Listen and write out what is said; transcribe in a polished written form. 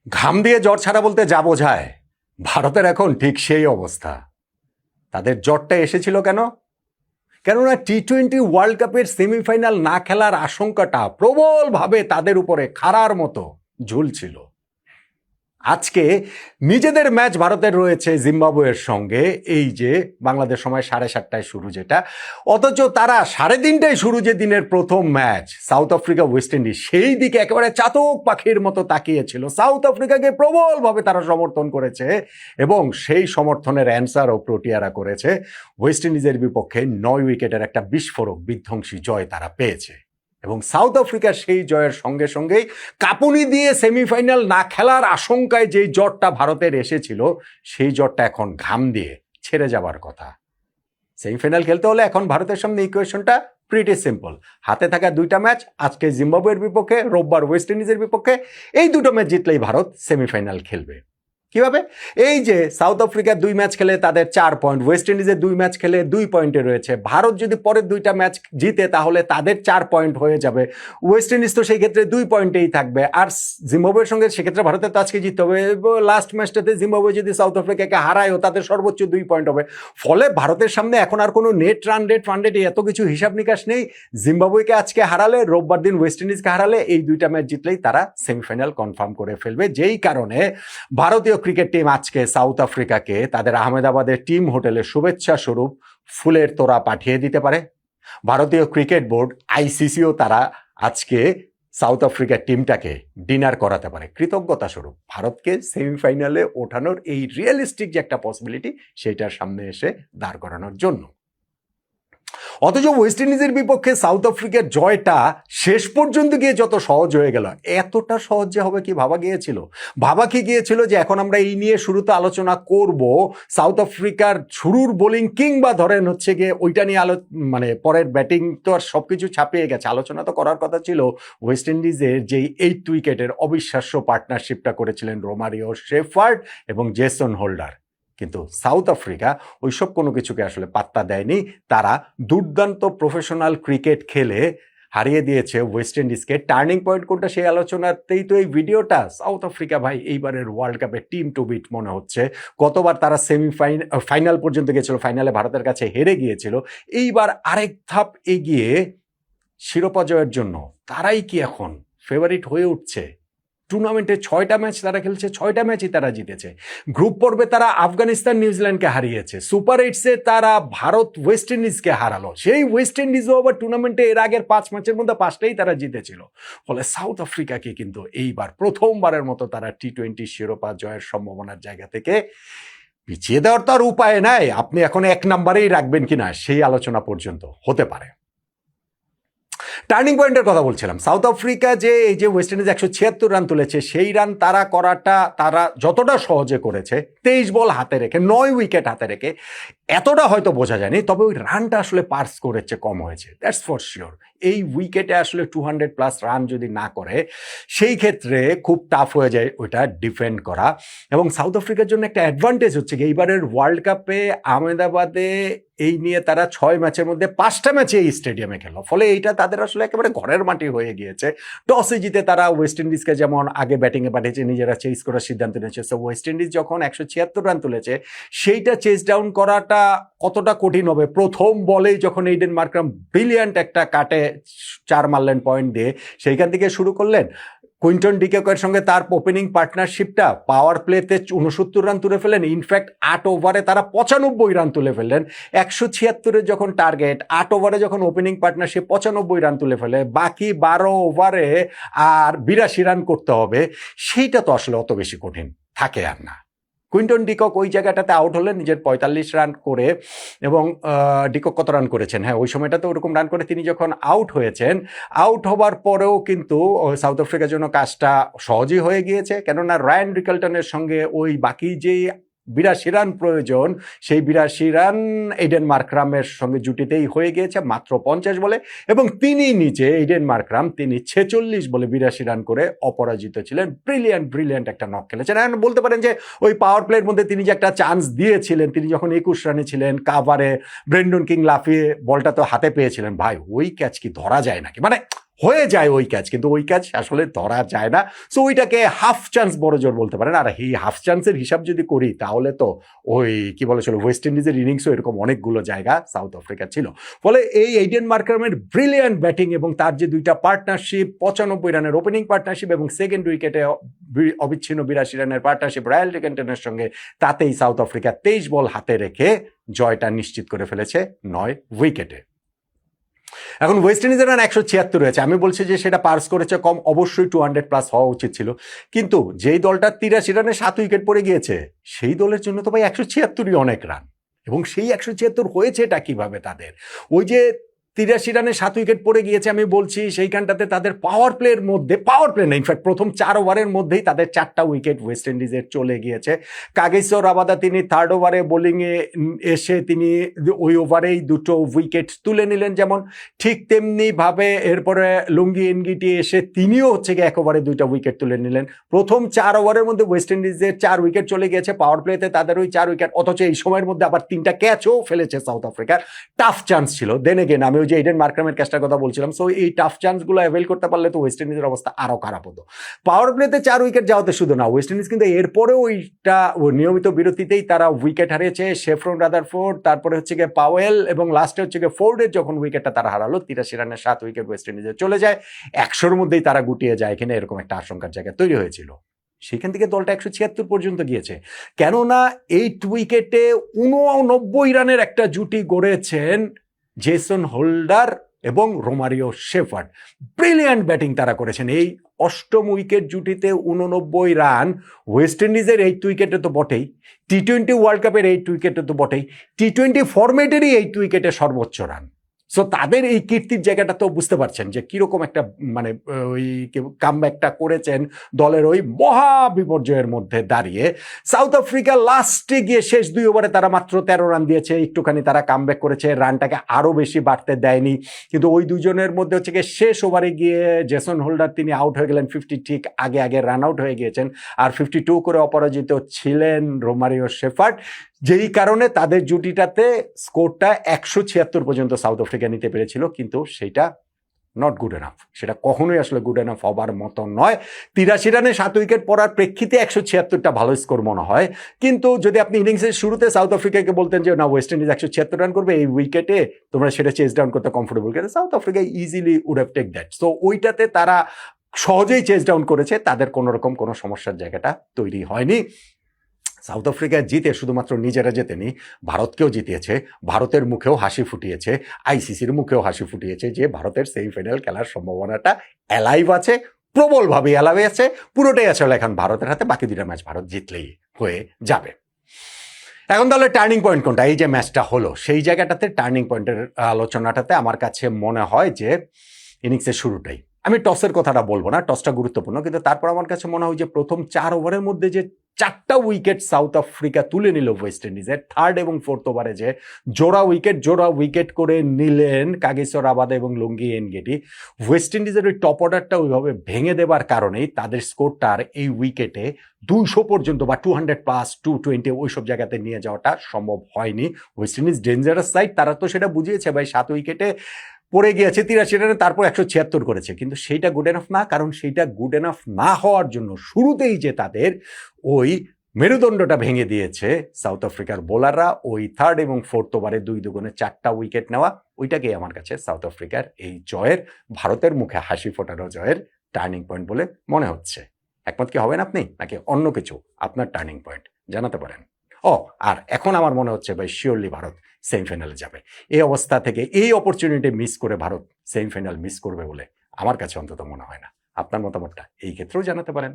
ঘাম দিয়ে জ্বর ছাড়া বলতে যা বোঝায়, ভারতের এখন ঠিক সেই অবস্থা। তাদের জ্বরটা এসেছিল কেন? কেননা টি-20 ওয়ার্ল্ড কাপের সেমিফাইনাল না খেলার আশঙ্কাটা প্রবলভাবে তাদের উপরে খাড়ার মতো ঝুলছিল। আজকে নিজেদের ম্যাচ ভারতের রয়েছে জিম্বাবুয়ের সঙ্গে, এই যে বাংলাদেশ সময় 7:30টায় শুরু, যেটা অথচ তারা 3:30টায় শুরু যে দিনের প্রথম match south Africa West Indies, সেই দিকে একেবারে চাতক পাখির মতো তাকিয়েছিল। সাউথ আফ্রিকাকে প্রবলভাবে তারা সমর্থন করেছে এবং সেই সমর্থনের অ্যান্সারও প্রোটিয়ারা করেছে। ওয়েস্ট ইন্ডিজের বিপক্ষে 9 উইকেটের একটা বিস্ফোরক বিধ্বংসী জয় তারা পেয়েছে এবং সাউথ আফ্রিকার সেই জয়ের সঙ্গে সঙ্গেই কাঁপুনি দিয়ে সেমিফাইনাল না খেলার আশঙ্কায় যেই জ্বরটা ভারতের এসেছিল, সেই জ্বরটা এখন ঘাম দিয়ে ছেড়ে যাবার কথা। সেমিফাইনাল খেলতে হলে এখন ভারতের সামনে ইকুয়েশনটা প্রিটি সিম্পল। হাতে থাকা 2টা ম্যাচ, আজকে জিম্বাবুয়ের বিপক্ষে, রোববার ওয়েস্ট ইন্ডিজের বিপক্ষে, এই 2টো ম্যাচ জিতলেই ভারত সেমিফাইনাল খেলবে। কিভাবে? এই যে সাউথ আফ্রিকার 2 ম্যাচ খেলে তাদের 4 পয়েন্ট, ওয়েস্ট ইন্ডিজের 2 ম্যাচ খেলে 2 পয়েন্টে রয়েছে। ভারত যদি পরের 2টা ম্যাচ জিতে তাহলে তাদের 4 পয়েন্ট হয়ে যাবে। ওয়েস্ট ইন্ডিজ তো সেই ক্ষেত্রে 2 পয়েন্টেই থাকবে। আর জিম্বাবুয়ের সঙ্গে সেক্ষেত্রে ভারতের তো আজকে জিততে হবে। লাস্ট ম্যাচটাতে জিম্বাবুয়ে যদি সাউথ আফ্রিকাকে হারায়ও তাদের সর্বোচ্চ 2 পয়েন্ট হবে। ফলে ভারতের সামনে এখন আর কোনো net run rate fun rate এত কিছু হিসাব নিকাশ নেই। জিম্বাবুয়েকে আজকে হারালে, রোববার দিন ওয়েস্ট ইন্ডিজকে হারালে, এই 2টা ম্যাচ জিতলেই তারা সেমিফাইনাল কনফার্ম করে ফেলবে। যেই কারণে ভারতীয় ক্রিকেট টিম আজকে সাউথ আফ্রিকাকে তাদের আহমেদাবাদের টিম হোটেলে শুভেচ্ছা স্বরূপ ফুলের তোড়া পাঠিয়ে দিতে পারে। ভারতীয় ক্রিকেট বোর্ড আইসিসিও তারা আজকে সাউথ আফ্রিকার টিমটাকে ডিনার করাতে পারে কৃতজ্ঞতা স্বরূপ। ভারতকে সেমিফাইনালে ওঠানোর এই রিয়েলিস্টিক যে একটা পসিবিলিটি, সেইটার সামনে এসে দাঁড় করানোর জন্য। অথচ ওয়েস্ট ইন্ডিজের বিপক্ষে সাউথ আফ্রিকার জয়টা শেষ পর্যন্ত গিয়ে যত সহজ হয়ে গেল, এতটা সহজ যে হবে কি ভাবা গিয়েছিল? ভাবা কি গিয়েছিল যে এখন আমরা এই নিয়ে শুরুতে আলোচনা করব, সাউথ আফ্রিকার শুরুর বোলিং কিংবা ধরেন হচ্ছে গিয়ে ওইটা নিয়ে মানে পরের ব্যাটিং তো আর সবকিছু ছাপিয়ে গেছে। আলোচনা তো করার কথা ছিল ওয়েস্ট ইন্ডিজের যেই 8 উইকেটের অবিশ্বাস্য পার্টনারশিপটা করেছিলেন রোমারিও শেফার্ড এবং জেসন হোল্ডার। কিন্তু সাউথ আফ্রিকা ওইসব কোনো কিছুকে আসলে পাত্তা দেয়নি। তারা দুর্দান্ত প্রফেশনাল ক্রিকেট খেলে হারিয়ে দিয়েছে ওয়েস্ট ইন্ডিজকে। টার্নিং পয়েন্ট কোনটা সেই আলোচনাতেই তো এই ভিডিওটা। সাউথ আফ্রিকা ভাই এইবারের ওয়ার্ল্ড কাপে টিম টু বিট মনে হচ্ছে। গতবার তারা ফাইনাল পর্যন্ত গিয়েছিল, ফাইনালে ভারতের কাছে হেরে গিয়েছিল। এইবার আরেক ধাপ এগিয়ে শিরোপা জয়ের জন্য তারাই কি এখন ফেভারিট হয়ে উঠছে? টুর্নামেন্টে 6টা ম্যাচ তারা খেলছে, 6টা ম্যাচই তারা জিতেছে। গ্রুপ পর্বে তারা আফগানিস্তান নিউজিল্যান্ডকে হারিয়েছে। সুপার 8-এ তারা ভারত ওয়েস্ট ইন্ডিজকে হারালো। সেই ওয়েস্ট ইন্ডিজও আবার টুর্নামেন্টে এর আগের 5 ম্যাচের মধ্যে 5টাই তারা জিতেছিল। ফলে সাউথ আফ্রিকাকে কিন্তু এইবার প্রথমবারের মতো তারা টি-20 শিরোপা জয়ের সম্ভাবনার জায়গা থেকে পিছিয়ে দেওয়ার তো আর উপায় নাই। আপনি এখন 1 নম্বরেই রাখবেন কিনা সেই আলোচনা পর্যন্ত হতে পারে। টার্নিং পয়েন্টের কথা বলছিলাম। সাউথ আফ্রিকা যে এই যে ওয়েস্ট ইন্ডিজ 176 রান তুলেছে, সেই রান তারা করাটা তারা যতটা সহজে করেছে, 23 বল হাতে রেখে, 9 উইকেট হাতে রেখে, এতটা হয়তো বোঝা যায়নি। তবে ওই রানটা আসলে পার্স করেছে কম হয়েছে, দ্যাটস ফর শিওর। এই উইকেটে আসলে 200+ রান যদি না করে, সেই ক্ষেত্রে খুব টাফ হয়ে যায় ওইটা ডিফেন্ড করা। এবং সাউথ আফ্রিকার জন্য একটা অ্যাডভান্টেজ হচ্ছে কি, এইবারের ওয়ার্ল্ড কাপে আহমেদাবাদে এই নিয়ে তারা 6 ম্যাচের মধ্যে 5টা ম্যাচে এই স্টেডিয়ামে খেললো। ফলে এইটা তাদের আসলে একেবারে ঘরের মাটি হয়ে গিয়েছে। টসে জিতে তারা ওয়েস্ট ইন্ডিজকে যেমন আগে ব্যাটিংয়ে পাঠিয়েছে, নিজেরা চেস করার সিদ্ধান্ত নিয়েছে। সো ওয়েস্ট ইন্ডিজ যখন 176 রান তুলেছে, সেইটা চেস ডাউন করাটা কতটা কঠিন হবে। প্রথম বলেই যখন এইডেন মার্করাম ব্রিলিয়ান্ট একটা কাটে 4 মারলেন পয়েন্ট দিয়ে, সেইখান থেকে শুরু করলেন। কুইন্টন ডিককের সঙ্গে তার ওপেনিং পার্টনারশিপটা পাওয়ার প্লেতে 69 রান তুলে ফেলেন। ইনফ্যাক্ট 8 ওভারে তারা 95 রান তুলে ফেললেন। 176-এর যখন টার্গেট, 8 ওভারে যখন ওপেনিং পার্টনারশিপ 95 রান তুলে ফেলে, বাকি 12 ওভারে আর 82 রান করতে হবে, সেইটা তো আসলে অত বেশি কঠিন থাকে আর না। কুইন্টন ডিকক ওই জায়গাটাতে আউট হলেন নিজের 45 রান করে। এবং ডিকক কত রান করেছেন? হ্যাঁ, ওই সময়টাতে ওরকম রান করে তিনি যখন আউট হয়েছেন, আউট হবার পরেও কিন্তু সাউথ আফ্রিকার জন্য কাজটা সহজই হয়ে গিয়েছে। কেননা রায়ান রিকেলটনের সঙ্গে ওই বাকি যেই 82 রান প্রয়োজন, সেই 82 রান এইডেন মার্করামের সঙ্গে জুটিতেই হয়ে গিয়েছে মাত্র 50 বলে। এবং তিনি নিজে এইডেন মার্করাম তিনি 46 বলে 82 রান করে অপরাজিত ছিলেন। ব্রিলিয়ান্ট একটা নক খেলেছেন। আর বলতে পারেন যে ওই পাওয়ার প্লের মধ্যে তিনি যে একটা চান্স দিয়েছিলেন, তিনি যখন 21 রানে ছিলেন, কাভারে ব্রেন্ডন কিং লাফিয়ে বলটা তো হাতে পেয়েছিলেন, ভাই ওই ক্যাচ কি ধরা যায় নাকি? মানে হয়ে যায় ওই ক্যাচ, কিন্তু ওই ক্যাচ আসলে ধরা যায় না। সো ওইটাকে হাফ চান্স বড় জোর বলতে পারেন। আর এই হাফ চান্সের হিসাব যদি করি তাহলে তো ওই কি বলে ছিল ওয়েস্ট ইন্ডিজের ইনিংসও এরকম অনেকগুলো জায়গা সাউথ আফ্রিকা ছিল। ফলে এই এইডেন মার্কারের ব্রিলিয়ান্ট ব্যাটিং এবং তার যে দুইটা পার্টনারশিপ 95 রানের ওপেনিং পার্টনারশিপ এবং সেকেন্ড উইকেটে অবিচ্ছিন্ন 82 রানের পার্টনারশিপ রয়্যাল টিকেন্টনের সঙ্গে, তাতেই সাউথ আফ্রিকা 23 বল হাতে রেখে জয়টা নিশ্চিত করে ফেলেছে 9 উইকেটে। এখন ওয়েস্ট ইন্ডিজের রান 176 রয়েছে, আমি বলছি যে সেটা পার্স করেছে কম, অবশ্যই 200+ হওয়া উচিত ছিল। কিন্তু যেই দলটা 83 রানে 7 উইকেট পড়ে গিয়েছে সেই দলের জন্য তো ভাই 176ই অনেক রান। এবং সেই 176 হয়েছে এটা কিভাবে তাদের? ওই যে 83 রানে 7 উইকেট পড়ে গিয়েছে আমি বলছি, সেইখানটাতে তাদের পাওয়ার প্লের মধ্যে, পাওয়ার প্লে না ইনফ্যাক্ট প্রথম 4 ওভারের মধ্যেই তাদের 4টা উইকেট ওয়েস্ট ইন্ডিজের চলে গিয়েছে। কাগিসো রাবাদা তিনি 3rd ওভারে বোলিংয়ে এসে তিনি ওই ওভারেই 2টো উইকেট তুলে নিলেন, যেমন ঠিক তেমনিভাবে এরপরে লুঙ্গি এনগিটি এসে তিনিও হচ্ছে গিয়ে 1 ওভারে 2টা উইকেট তুলে নিলেন। প্রথম 4 ওভারের মধ্যে ওয়েস্ট ইন্ডিজের 4 উইকেট চলে গিয়েছে, পাওয়ার প্লেতে তাদের ওই 4 উইকেট, অথচ এই সময়ের মধ্যে আবার 3টা ক্যাচও ফেলেছে সাউথ আফ্রিকার। টাফ চান্স ছিল। দেন এগেন আমি যে এইডেন মার্কারের ক্যাচটার কথা বলছিলাম, সো এই টাফ চান্সগুলো অ্যাভেল করতে পারলে তো ওয়েস্ট ইন্ডিজের অবস্থা আরো খারাপ হতো। পাওয়ার প্লেতে 4 উইকেট যাওয়াতে শুধু না, ওয়েস্ট ইন্ডিজ কিন্তু এরপরেও ওইটা নিয়মিত বিরতিতেই তারা উইকেট হারিয়েছে। শেফরন রাদারফোর্ড, তারপরে হচ্ছে গিয়ে পাওয়েল এবং লাস্টে হচ্ছে গিয়ে ফোর্ডের যখন উইকেটটা তারা হারালো, 83 রানে 7 উইকেট ওয়েস্ট ইন্ডিজের চলে যায়, 100-র মধ্যেই তারা গুটিয়ে যায়। এখানে এরকম একটা আশঙ্কার জায়গা তৈরি হয়েছিল। সেখান থেকে দলটা 176 পর্যন্ত গিয়েছে, কেননা 8 উইকেটে 89 রানের একটা জুটি গড়েছেন জেসন হোল্ডার এবং রোমারিও শেফার্ড। ব্রিলিয়ান্ট ব্যাটিং তারা করেছেন। এই 8ম উইকেট জুটিতে 89 রান ওয়েস্ট ইন্ডিজের 8 উইকেটে তো বটেই, টি-20 ওয়ার্ল্ড কাপের 8 উইকেটে তো বটেই, টি-20 ফরম্যাটেরই 8 উইকেটে সর্বোচ্চ রান। সো তাদের এই কীর্তির জায়গাটা তো বুঝতে পারছেন যে কিরকম একটা মানে ওই কামব্যাকটা করেছেন দলের ওই মহা বিপর্যয়ের মধ্যে দাঁড়িয়ে। সাউথ আফ্রিকা লাস্টে গিয়ে শেষ 2 ওভারে তারা মাত্র 13 রান দিয়েছে, একটুখানি তারা কামব্যাক করেছে, রানটাকে আরো বেশি বাড়তে দেয়নি। কিন্তু ওই দুজনের মধ্যে হচ্ছে গিয়ে শেষ ওভারে গিয়ে জেসন হোল্ডার তিনি আউট হয়ে গেলেন, 50 ঠিক আগে আগে রান আউট হয়ে গিয়েছেন, আর 52 করে অপরাজিত ছিলেন রোমারিও শেফার্ড। যেই কারণে তাদের জুটিটাতে স্কোরটা 176 পর্যন্ত সাউথ আফ্রিকা নিতে পেরেছিল, কিন্তু সেটা নট গুড এনাফ। সেটা কখনোই আসলে গুড এনাফ হবার মতো নয়। 83 রানে 7 উইকেট পড়ার প্রেক্ষিতে 176টা ভালো স্কোর মনে হয়, কিন্তু যদি আপনি ইনিংসের শুরুতে সাউথ আফ্রিকাকে বলতেন যে না ওয়েস্ট ইন্ডিজ 176 রান করবে এই উইকেটে, তোমরা সেটা চেস ডাউন করতে কমফোর্টেবল, কিন্তু South Africa easily would have take that. So ওইটাতে তারা সহজেই চেস ডাউন করেছে, তাদের কোনো রকম কোনো সমস্যার জায়গাটা তৈরি হয়নি। সাউথ আফ্রিকা জিতে শুধুমাত্র নিজেরা জেতেনি, ভারতকেও জিতিয়েছে, ভারতের মুখেও হাসি ফুটিয়েছে, আইসিসির মুখেও হাসি ফুটিয়েছে যে ভারতের সেমিফাইনাল খেলার সম্ভাবনাটা অ্যালাইভ আছে, প্রবলভাবে অ্যালাইভ আছে, পুরোটাই আসলে এখন ভারতের হাতে। বাকি 2টা ম্যাচ ভারত জিতলেই হয়ে যাবে। এখন তাহলে টার্নিং পয়েন্ট কোনটা? এই যে ম্যাচটা হলো সেই জায়গাটাতে টার্নিং পয়েন্টের আলোচনাটাতে আমার কাছে মনে হয় যে ইনিংসের শুরুটাই। আমি টসের কথাটা বলবো না, টসটা গুরুত্বপূর্ণ, কিন্তু তারপর আমার কাছে মনে হয় যে প্রথম 4 ওভারের মধ্যে যে 4টা উইকেট সাউথ আফ্রিকা তুলে নিল ওয়েস্ট ইন্ডিজের, 3rd এবং 4th ওভারে যে জোড়া উইকেট করে নিলেন কাগিসো রাবাদা এবং লুঙ্গি এনগিটি, ওয়েস্ট ইন্ডিজের ওই টপ অর্ডারটা ওইভাবে ভেঙে দেবার কারণেই তাদের স্কোরটার এই উইকেটে 200 পর্যন্ত বা 200+, 220 ওইসব জায়গাতে নিয়ে যাওয়াটা সম্ভব হয়নি। ওয়েস্ট ইন্ডিজ ডেঞ্জারাস সাইড, তারা তো সেটা বুঝিয়েছে ভাই, 7 উইকেটে পড়ে গিয়েছে 83 রানে, তারপর 176 করেছে, কিন্তু সেইটা গুড এনাফ না। কারণ সেইটা গুড এনাফ না হওয়ার জন্য শুরুতেই যে তাদের ওই মেরুদণ্ডটা ভেঙে দিয়েছে সাউথ আফ্রিকার বোলাররা, ওই 3rd এবং 4th ওভারে 2 দুগুণে 4টা উইকেট নেওয়া, ওইটাকেই আমার কাছে সাউথ আফ্রিকার এই জয়ের, ভারতের মুখে হাসি ফোটানো জয়ের টার্নিং পয়েন্ট বলে মনে হচ্ছে। একমত কি হবেন আপনি, নাকি অন্য কিছু আপনার টার্নিং পয়েন্ট জানাতে পারেন। আর এখন আমার মনে হচ্ছে ভাই শিওরলি ভারত সেমিফাইনালে যাবে। এই অবস্থা থেকে এই অপরচুনিটি মিস করে ভারত সেমিফাইনাল মিস করবে বলে আমার কাছে অন্তত মনে হয় না। আপনার মতামতটা এই ক্ষেত্রেও জানাতে পারেন।